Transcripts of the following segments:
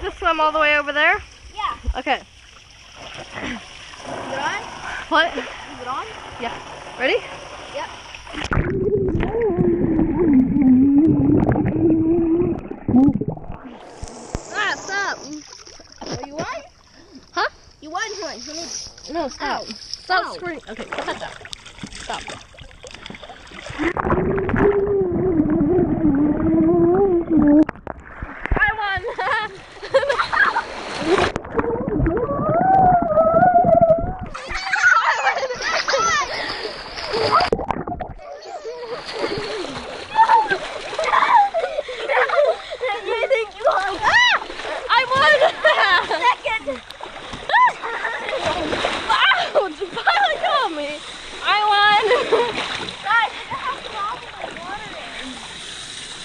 to swim all the way over there? Yeah. Okay. Is it on? What? Is it on? Yeah. Ready? Yep. Ah, stop. Oh, you won? Huh? You won, one. No, stop. Ow. Stop Ow. screaming. Okay, put that down. Stop. I won.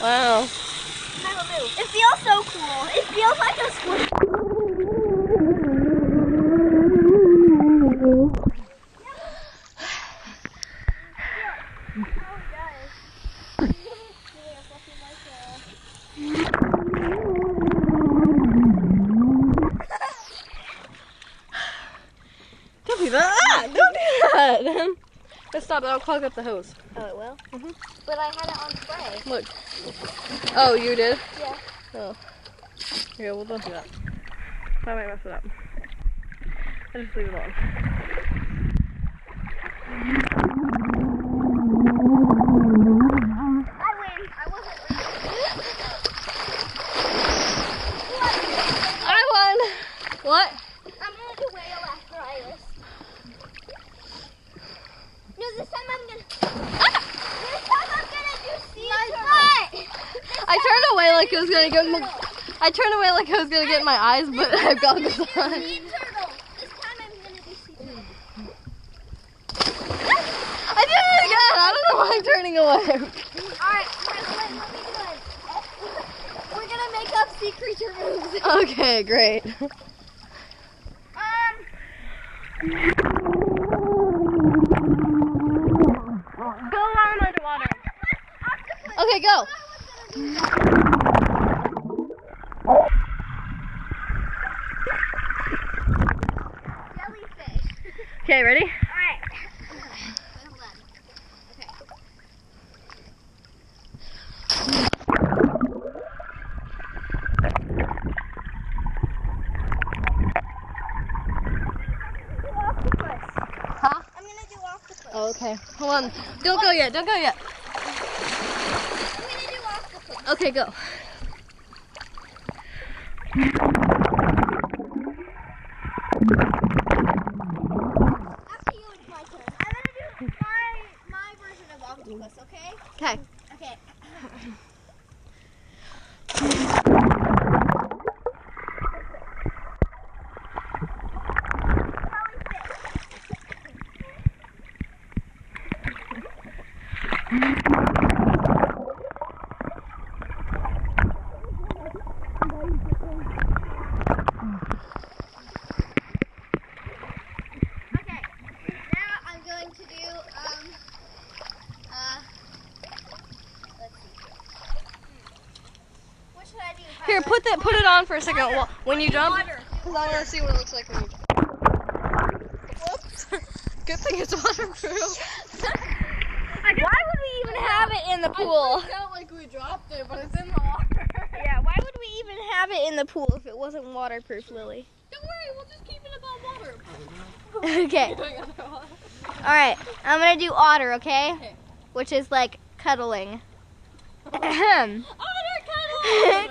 Wow. It feels so cool. It feels like a squid. Don't do that. Don't do that. Let's stop. That'll clog up the hose. Oh, it will? Mhm. But I had it on spray. Look. Oh, you did? Yeah. Oh. Okay, well, don't do that. I might mess it up. I'll just leave it alone. I win. I wasn't ready. I won! What? I'm gonna do whale after Iris. No, this time I'm gonna. This time I'm gonna do sea turtle. I turned away like it was gonna get my. I turned away like I was gonna get my eyes, but I've got this on. Sea turtle. This time I'm gonna do sea turtle. I did it again! I don't know why I'm turning away. Alright, let me do it. We're gonna make up sea creature moves. Okay, great. Go on underwater. Okay, go. Jellyfish. Okay, ready? Alright. Hold on. Okay. Octopus. Huh? I'm gonna do octopus. Oh, okay. Hold on. Don't go yet. Don't go yet. I'm gonna do octopus. Okay, go. After you, it's my turn. I'm gonna do my version of octopus, okay? Okay. Okay. Okay, now I'm going to do, let's see. What should I do? Here, put it on for a second. Water. When you jump, Water. because I want to see what it looks like when you jump. Whoops. Good thing it's waterproof. Why would we even have it in the pool? It felt like we dropped it, but it's in the water. Yeah, why would we even have it in the pool if it wasn't waterproof, Lily? Don't worry, we'll just keep it above water. Okay. Alright, I'm gonna do otter, okay? Okay. Which is like cuddling. Otter cuddle!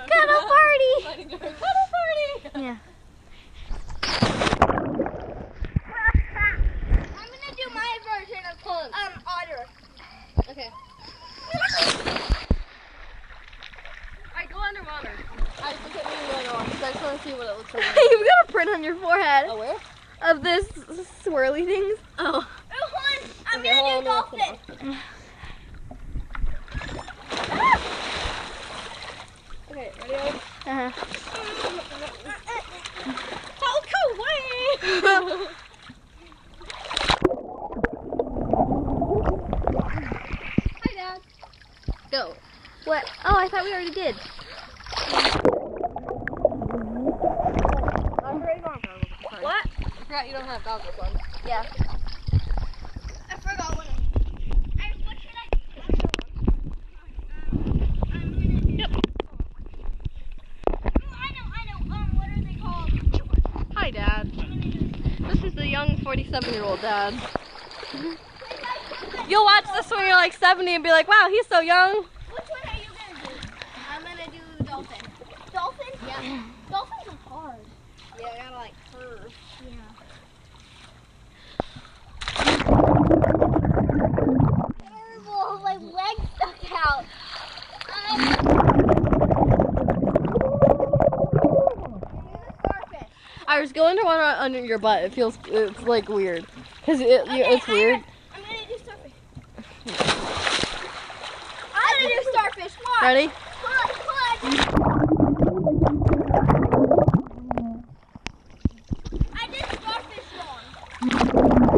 Cuddle party! Cuddle party! Yeah. I'm gonna do my version of otter. Okay. Alright, go underwater. Alright, look at me underwater, because I just want to see what it looks like. You've got a print on your forehead Oh, where? of this swirly things. Oh. I'm Okay, gonna do hold on, dolphin. Okay, ready? Uh-huh. Hulk away! Hi, Dad. Go. What? Oh, I thought we already did. forgot you don't have goggles on. Yeah. I forgot what what should I do? Yep. Oh, I know. What are they called? Hi, Dad. This is the young 47-year-old dad. You'll watch this when you're like 70 and be like, wow, he's so young. Which one are you gonna do? I'm gonna do dolphin. Dolphin? Yeah. Dolphins are hard. Yeah, I gotta like curve. Yeah. Terrible. My leg stuck out. I was going to one under your butt. It's like weird. Because it's weird. I'm gonna do starfish. I'm gonna do starfish. Watch. Ready? Come on. I did starfish wrong.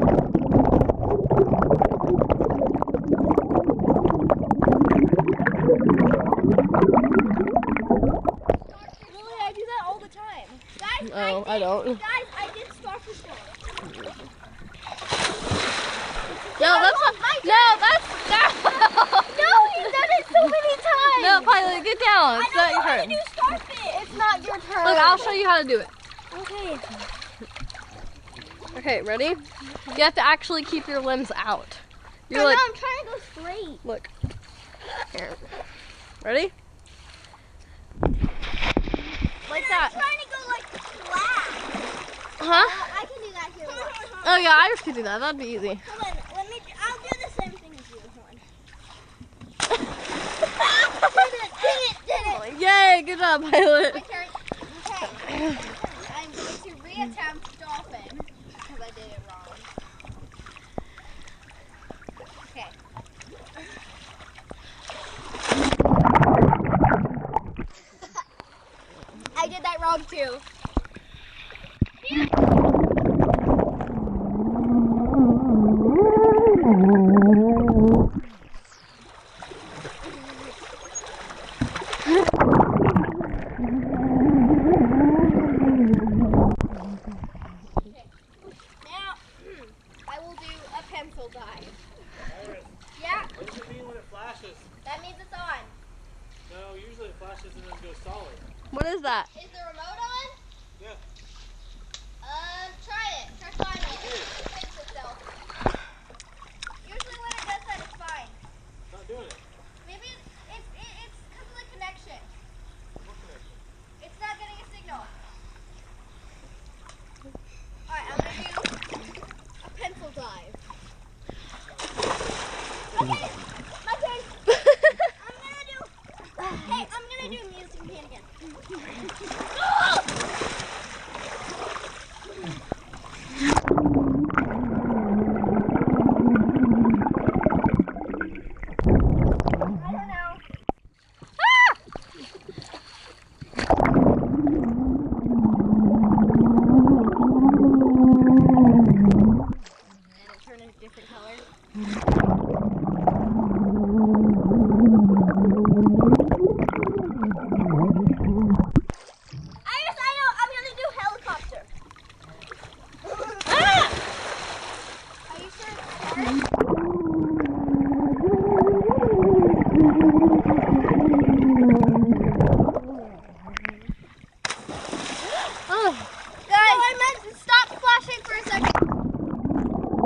Really, I do that all the time. Guys, Oh, I don't. Guys, I did starfish wrong. No, that's No, he's done it so many times. no, Pilot, get down. It's not your turn. Do starfish. It's not your turn. Look, I'll show you how to do it. Okay. Okay, ready? You have to actually keep your limbs out. You're No, like, I'm trying to go straight. look. Here. Ready? Like that. I'm trying to go like flat. Huh? I can do that here. Oh yeah, I just could do that. That'd be easy. Hold on, I'll do the same thing as you. Hold on. Did it. Yay, good job, Pilot. My turn. Okay. I'm going to reattempt dolphin because I did it wrong. Okay. I did that wrong too. Now, I will do a pencil dive. Iris, Yeah, what does it mean when it flashes? that means it's on. No, usually it flashes and then goes solid. What is that? Is the remote on? Yeah. Try it. Try flying it. It fix itself. Usually when it does that, it's fine. Not doing it. Maybe it's because of the connection. What connection? It's not getting a signal. Alright, I'm going to do a pencil dive. Okay, my turn. I'm gonna do music pan again. I don't know. And it turned a different color. Iris, I know. I'm gonna do helicopter. Are you sure it's hard? Oh, Guys, I meant to stop flashing for a second.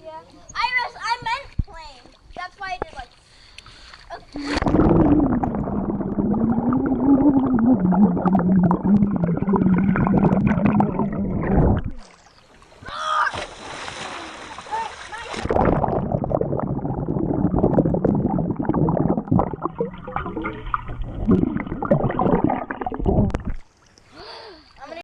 Yeah. Iris, I meant plane. That's why I did like. Okay.